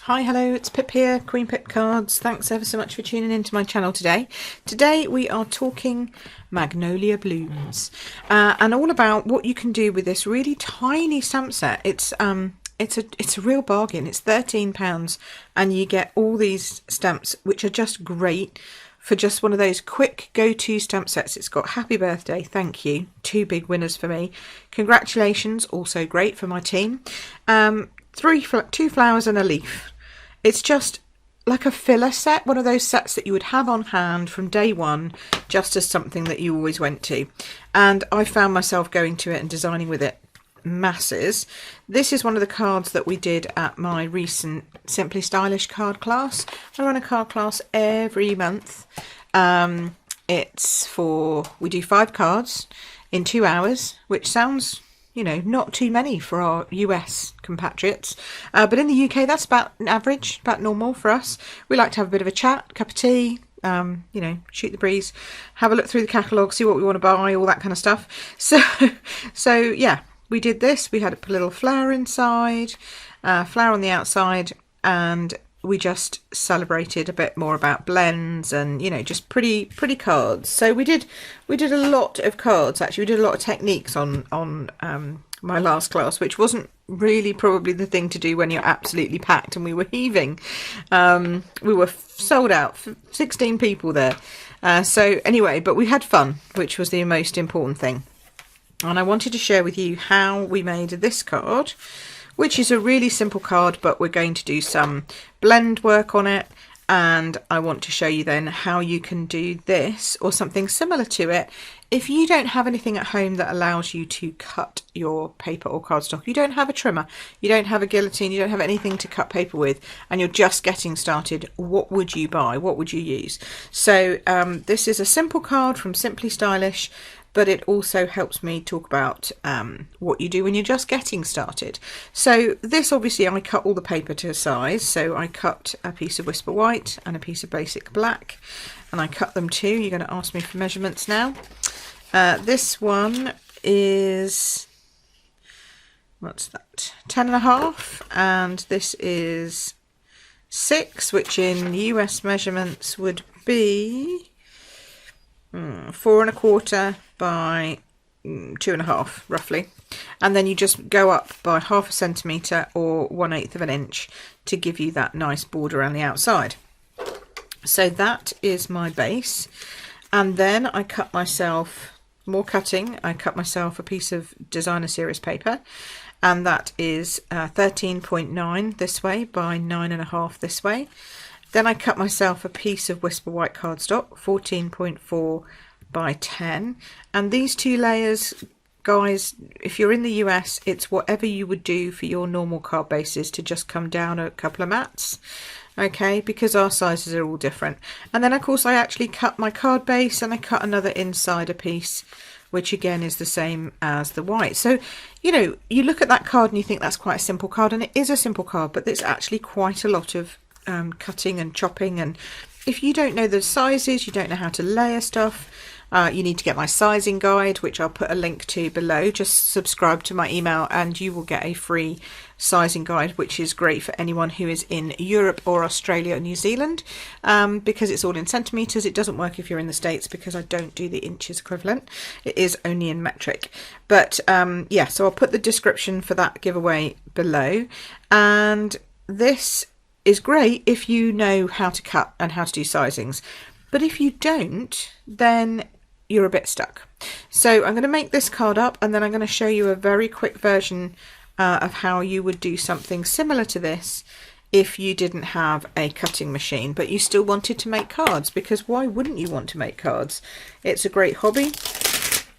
Hi, hello, it's Pip here, Queen Pip Cards. Thanks ever so much for tuning into my channel today. Today we are talking Magnolia Blooms and all about what you can do with this really tiny stamp set. It's a real bargain. It's £13 and you get all these stamps which are just great for just one of those quick go-to stamp sets. It's got happy birthday, thank you, two big winners for me. Congratulations, also great for my team. Two flowers and a leaf. It's just like a filler set, one of those sets that you would have on hand from day one, just as something that you always went to. And I found myself going to it and designing with it masses. This is one of the cards that we did at my recent Simply Stylish card class. I run a card class every month. We do 5 cards in 2 hours, which sounds, you know, not too many for our US compatriots. But in the UK, that's about average, about normal for us. We like to have a bit of a chat, cup of tea, you know, shoot the breeze, have a look through the catalogue, see what we want to buy, all that kind of stuff. So yeah, we did this. We had a little flower inside, flower on the outside, and we just celebrated a bit more about blends and, you know, just pretty cards. So we did a lot of cards. Actually, we did a lot of techniques on my last class, which wasn't really probably the thing to do when you're absolutely packed and we were heaving. We were sold out, 16 people there. So anyway, but we had fun, which was the most important thing. And I wanted to share with you how we made this card, which is a really simple card, but we're going to do some blend work on it. And I want to show you then how you can do this or something similar to it if you don't have anything at home that allows you to cut your paper or cardstock. You don't have a trimmer, you don't have a guillotine, you don't have anything to cut paper with, and you're just getting started. What would you buy? What would you use? So this is a simple card from Simply Stylish, but it also helps me talk about what you do when you're just getting started. So this, obviously, I cut all the paper to size. So I cut a piece of Whisper White and a piece of Basic Black, and I cut them too. You're going to ask me for measurements now. This one is, what's that, 10.5, and this is 6, which in US measurements would be 4.25 by 2.5 roughly, and then you just go up by 0.5 centimetre or 1/8 of an inch to give you that nice border around the outside. So that is my base, and then I cut myself more cutting. I cut myself a piece of designer series paper, and that is 13.9 this way by 9.5 this way. Then I cut myself a piece of Whisper White cardstock, 14.4 by 10. And these 2 layers, guys, if you're in the US, it's whatever you would do for your normal card bases to just come down a couple of mats, okay, because our sizes are all different. And then, of course, I actually cut my card base and I cut another insider piece, which again is the same as the white. So, you know, you look at that card and you think that's quite a simple card, and it is a simple card, but there's actually quite a lot of cutting and chopping, and if you don't know the sizes, you don't know how to layer stuff, you need to get my sizing guide, which I'll put a link to below. Just subscribe to my email and you will get a free sizing guide, which is great for anyone who is in Europe or Australia or New Zealand, because it's all in centimetres. It doesn't work if you're in the States because I don't do the inches equivalent. It is only in metric. But yeah, so I'll put the description for that giveaway below. And this is great if you know how to cut and how to do sizings, but if you don't, then you're a bit stuck. So I'm going to make this card up, and then I'm going to show you a very quick version of how you would do something similar to this if you didn't have a cutting machine but you still wanted to make cards, because why wouldn't you want to make cards? It's a great hobby,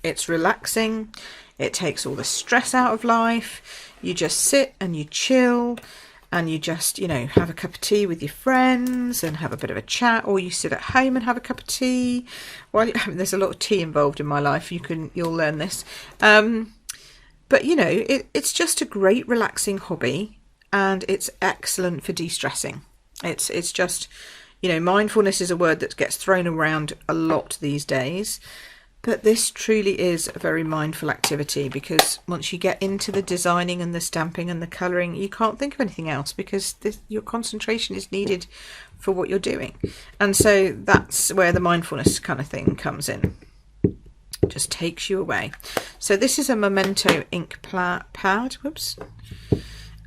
it's relaxing, it takes all the stress out of life. You just sit and you chill, and you just, you know, have a cup of tea with your friends and have a bit of a chat, or you sit at home and have a cup of tea. Well, there's a lot of tea involved in my life. You'll learn this. But you know, it's just a great relaxing hobby, and it's excellent for de-stressing. It's just, you know, mindfulness is a word that gets thrown around a lot these days, But this truly is a very mindful activity, because once you get into the designing and the stamping and the colouring, you can't think of anything else, because your concentration is needed for what you're doing. And so that's where the mindfulness kind of thing comes in. It just takes you away. So this is a Memento ink pad, whoops,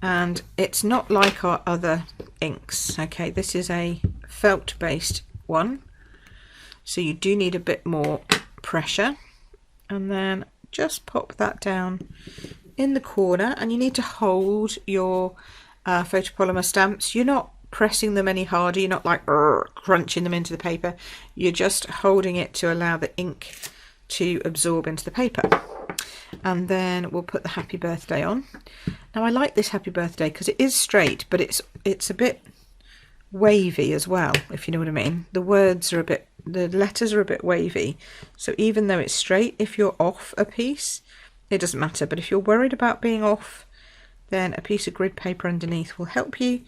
and it's not like our other inks. Okay, this is a felt based one, so you do need a bit more pressure, and then just pop that down in the corner, and you need to hold your photopolymer stamps. You're not pressing them any harder, you're not like crunching them into the paper, you're just holding it to allow the ink to absorb into the paper. And then we'll put the happy birthday on. Now I like this happy birthday because it is straight, but it's a bit wavy as well, if you know what I mean. The words are the letters are a bit wavy, so even though it's straight, if you're off a piece, it doesn't matter. But if you're worried about being off, then a piece of grid paper underneath will help you,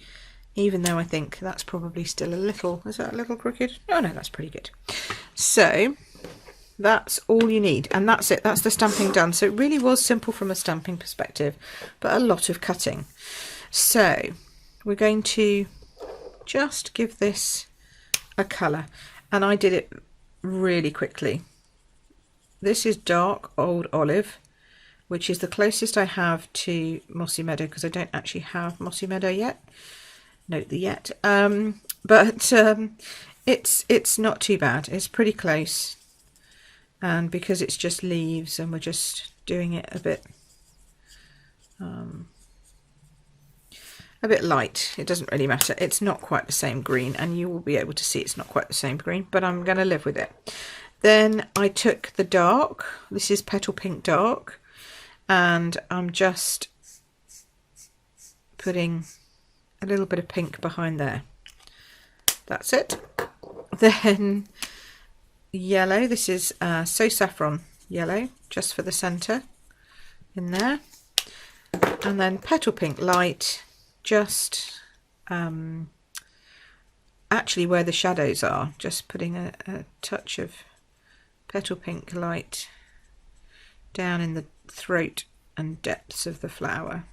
even though I think that's probably still a little, is that a little crooked? Oh no, that's pretty good. So that's all you need, and that's it. That's the stamping done. So it really was simple from a stamping perspective, but a lot of cutting. So we're going to just give this a colour, and I did it really quickly. This is dark old olive, which is the closest I have to Mossy Meadow, because I don't actually have Mossy Meadow yet. Note the yet. But it's not too bad. It's pretty close, and because it's just leaves and we're just doing it a bit light, it doesn't really matter. It's not quite the same green, and you will be able to see it's not quite the same green, but I'm going to live with it. Then I took the dark, this is Petal Pink Dark, and I'm just putting a little bit of pink behind there. That's it. Then yellow, this is So Saffron yellow, just for the centre in there. And then Petal Pink Light, just actually where the shadows are, just putting a touch of Petal Pink Light down in the throat and depths of the flower.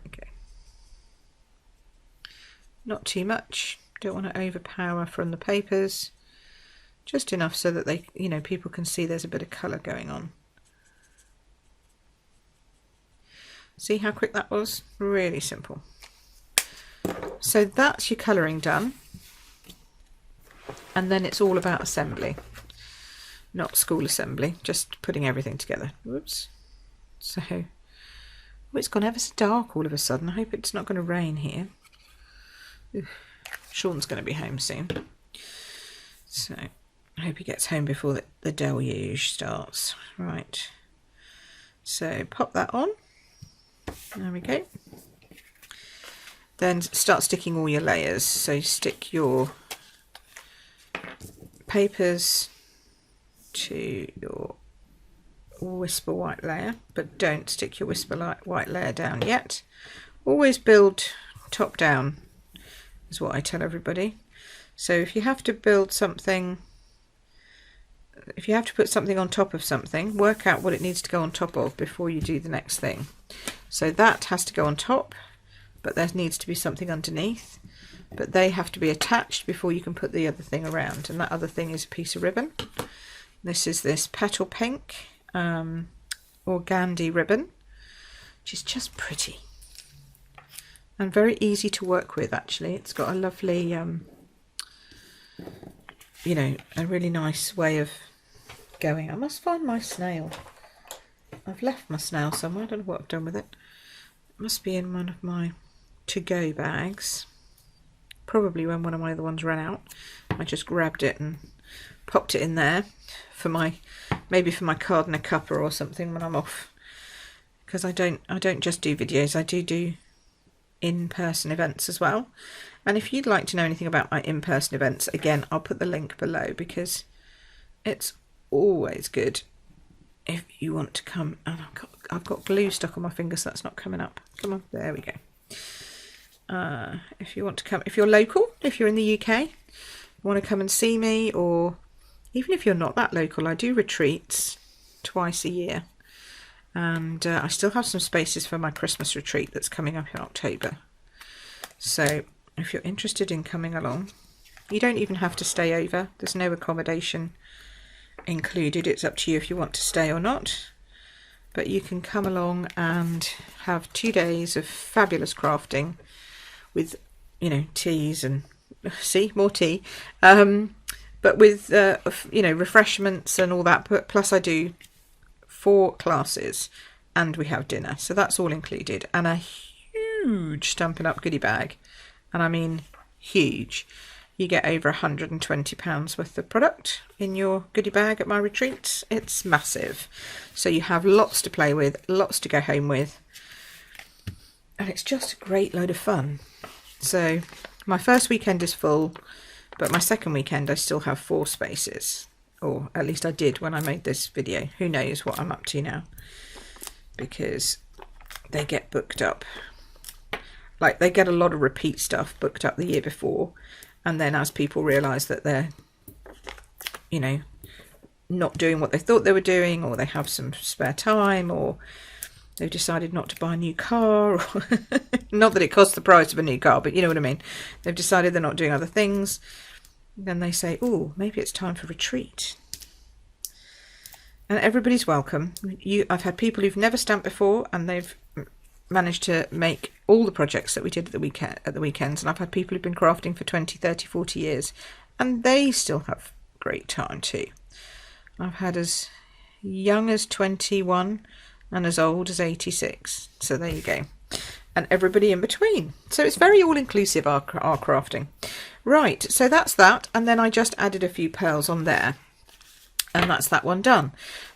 Okay, not too much, don't want to overpower from the papers, just enough so that they, you know, people can see there's a bit of colour going on. See how quick that was? Really simple. So that's your colouring done, and then it's all about assembly, not school assembly, just putting everything together. Whoops. So, oh, it's gone ever so dark all of a sudden. I hope it's not going to rain here. Oof. Sean's going to be home soon, so I hope he gets home before the deluge starts. Right, so pop that on. There we go. Then start sticking all your layers. So stick your papers to your Whisper White layer, but don't stick your Whisper White layer down yet. Always build top down, is what I tell everybody. So if you have to build something, if you have to put something on top of something, work out what it needs to go on top of before you do the next thing. So that has to go on top, but there needs to be something underneath, but they have to be attached before you can put the other thing around, and that other thing is a piece of ribbon. This is this Petal Pink organdy ribbon, which is just pretty and very easy to work with. Actually, it's got a lovely you know, a really nice way of going. I must find my snail. I've left my snail somewhere. I don't know what I've done with it. It must be in one of my to-go bags. Probably when one of my other ones ran out. I just grabbed it and popped it in there for my, maybe for my card and a cuppa or something when I'm off. Because I don't just do videos. I do in-person events as well. And if you'd like to know anything about my in-person events, again, I'll put the link below, because it's always good if you want to come. And I've got glue stuck on my finger, so that's not coming up. Come on, there we go. If you want to come, if you're local, if you're in the UK, you want to come and see me, or even if you're not that local, I do retreats twice a year, and I still have some spaces for my Christmas retreat that's coming up in October. So if you're interested in coming along, you don't even have to stay over. There's no accommodation included. It's up to you if you want to stay or not. But you can come along and have 2 days of fabulous crafting with, you know, teas and, see, more tea. But with, you know, refreshments and all that. But plus I do 4 classes and we have dinner. So that's all included. And a huge Stampin' Up goodie bag. And I mean huge. You get over £120 worth of product in your goodie bag at my retreats. It's massive. So you have lots to play with, lots to go home with. And it's just a great load of fun. So my first weekend is full, but my second weekend I still have 4 spaces. Or at least I did when I made this video. Who knows what I'm up to now. Because they get booked up. Like, they get a lot of repeat stuff booked up the year before. And then as people realise that they're, you know, not doing what they thought they were doing, or they have some spare time, or they've decided not to buy a new car, or not that it costs the price of a new car, but you know what I mean. They've decided they're not doing other things. Then they say, oh, maybe it's time for retreat. And everybody's welcome. I've had people who've never stamped before, and they've managed to make all the projects that we did at the weekends, and I've had people who've been crafting for 20, 30, 40 years, and they still have great time too. I've had as young as 21 and as old as 86, so there you go, and everybody in between. So it's very all-inclusive, our crafting. Right, so that's that, and then I just added a few pearls on there, and that's that one done.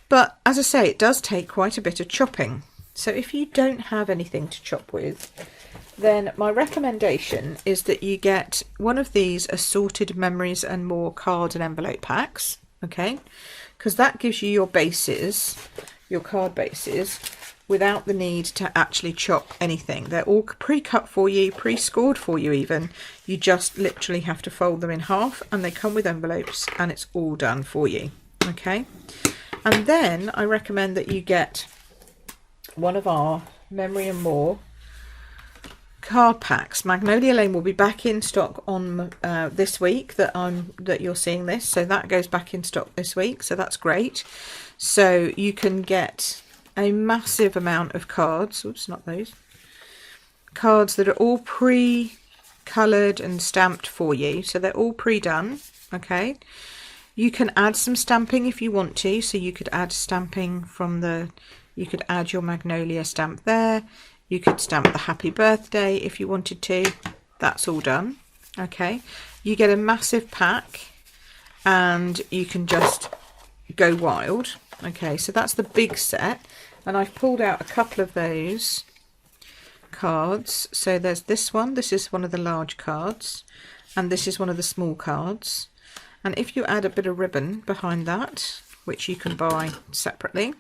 But as I say, it does take quite a bit of chopping. So if you don't have anything to chop with, then my recommendation is that you get one of these assorted Memories and More card and envelope packs, okay? Because that gives you your bases, your card bases, without the need to actually chop anything. They're all pre-cut for you, pre-scored for you even. You just literally have to fold them in half, and they come with envelopes, and it's all done for you, okay? And then I recommend that you get one of our Memory and More card packs. Magnolia Lane will be back in stock on this week that you're seeing this, so that goes back in stock this week, so that's great. So you can get a massive amount of cards. Oops, not those cards that are all pre-coloured and stamped for you, so they're all pre-done. Okay, you can add some stamping if you want to, so you could add stamping from the, you could add your Magnolia stamp there. You could stamp the happy birthday if you wanted to. That's all done. Okay. You get a massive pack and you can just go wild. Okay, so that's the big set. And I've pulled out a couple of those cards. So there's this one. This is one of the large cards. And this is one of the small cards. And if you add a bit of ribbon behind that, which you can buy separately,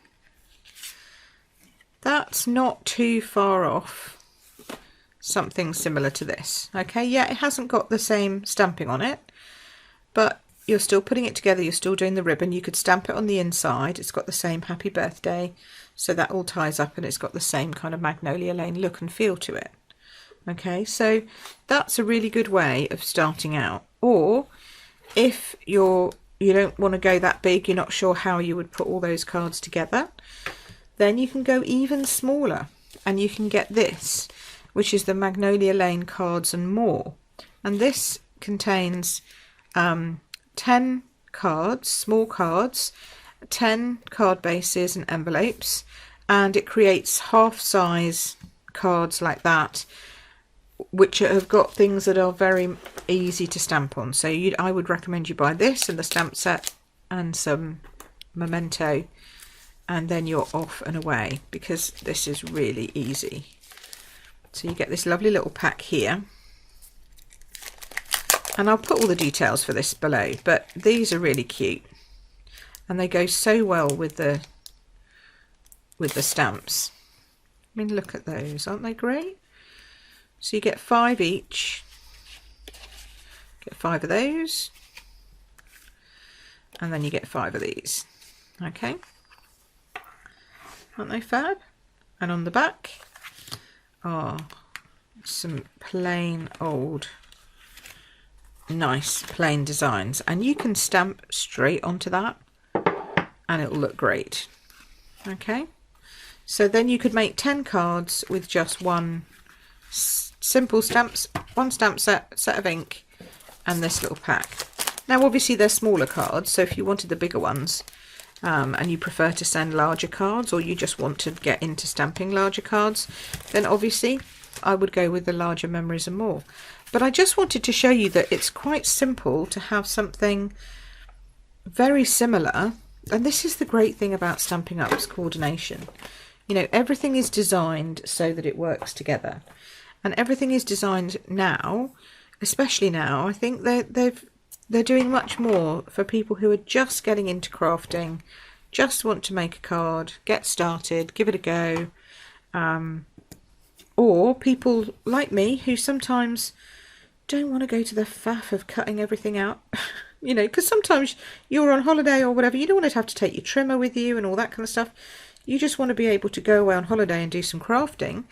that's not too far off something similar to this. Okay, yeah, it hasn't got the same stamping on it, but you're still putting it together, you're still doing the ribbon. You could stamp it on the inside. It's got the same happy birthday, so that all ties up, and it's got the same kind of Magnolia Lane look and feel to it. Okay, so that's a really good way of starting out. Or if you don't want to go that big, you're not sure how you would put all those cards together, then you can go even smaller, and you can get this, which is the Magnolia Lane Cards and More. And this contains 10 cards, small cards, 10 card bases and envelopes, and it creates half-size cards like that, which have got things that are very easy to stamp on. So I would recommend you buy this and the stamp set and some memento, and then you're off and away, because this is really easy. So you get this lovely little pack here, and I'll put all the details for this below, but these are really cute and they go so well with the stamps. I mean, look at those, aren't they great? So you get 5 each, get 5 of those, and then you get 5 of these. Okay, aren't they fab? And on the back are some plain old nice plain designs, and you can stamp straight onto that and it'll look great. Okay, so then you could make 10 cards with just one simple stamp set of ink and this little pack. Now obviously they're smaller cards, so if you wanted the bigger ones and you prefer to send larger cards, or you just want to get into stamping larger cards, then obviously I would go with the larger Memories and More. But I just wanted to show you that it's quite simple to have something very similar. And this is the great thing about Stampin' Up's coordination. You know, everything is designed so that it works together. And everything is designed now, especially now. I think they're doing much more for people who are just getting into crafting, just want to make a card, get started, give it a go. Or people like me who sometimes don't want to go to the faff of cutting everything out. You know, because sometimes you're on holiday or whatever, you don't want to have to take your trimmer with you and all that kind of stuff. You just want to be able to go away on holiday and do some crafting.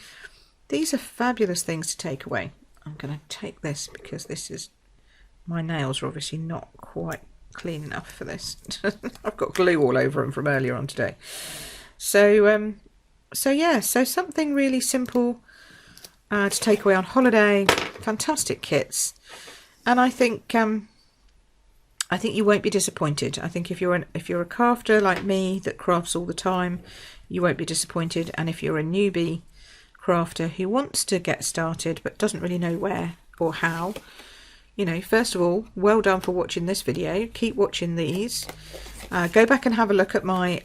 These are fabulous things to take away. I'm going to take this because this is, my nails are obviously not quite clean enough for this. I've got glue all over them from earlier on today. So yeah, so something really simple to take away on holiday. Fantastic kits, and I think you won't be disappointed. I think if you're a crafter like me that crafts all the time, you won't be disappointed. And if you're a newbie crafter who wants to get started but doesn't really know where or how, you know, first of all, well done for watching this video. Keep watching these. Go back and have a look at my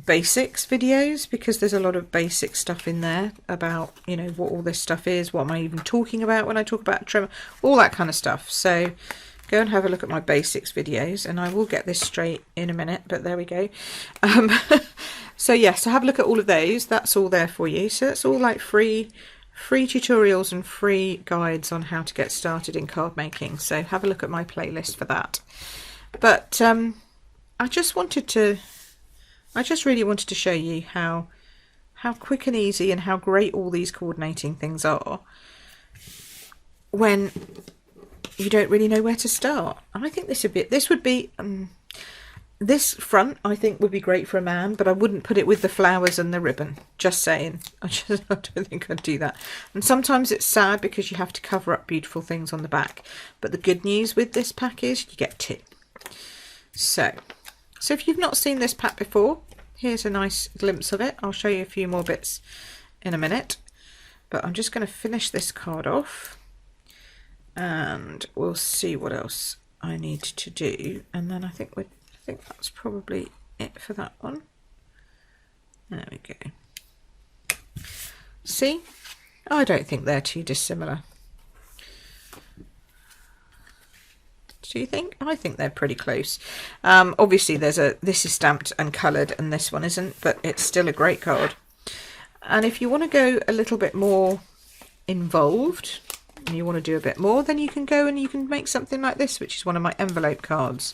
basics videos, because there's a lot of basic stuff in there about, you know, what all this stuff is, what am I even talking about when I talk about trimmer, all that kind of stuff. So go and have a look at my basics videos, and I will get this straight in a minute, but there we go. So yes, so have a look at all of those. That's all there for you. So that's all like free tutorials and free guides on how to get started in card making. So have a look at my playlist for that. But I just really wanted to show you how quick and easy and how great all these coordinating things are when you don't really know where to start. I think this would be this front, I think, would be great for a man, but I wouldn't put it with the flowers and the ribbon. Just saying. I don't think I'd do that. And sometimes it's sad because you have to cover up beautiful things on the back. But the good news with this pack is you get 2. So if you've not seen this pack before, here's a nice glimpse of it. I'll show you a few more bits in a minute, but I'm just going to finish this card off and we'll see what else I need to do. And then I think that's probably it for that one. There we go. See? I don't think they're too dissimilar. Do you think? I think they're pretty close. Obviously this is stamped and coloured and this one isn't, but it's still a great card. And if you want to go a little bit more involved and you want to do a bit more, then you can go and you can make something like this, which is one of my envelope cards.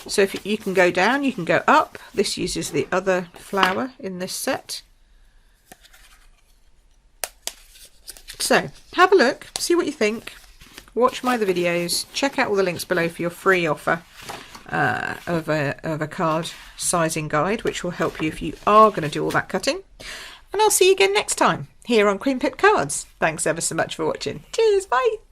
So if you can go down, you can go up. This uses the other flower in this set. So have a look, see what you think. Watch my other videos, check out all the links below for your free offer of a card sizing guide, which will help you if you are going to do all that cutting. And I'll see you again next time here on Queen Pip Cards. Thanks ever so much for watching. Cheers, bye!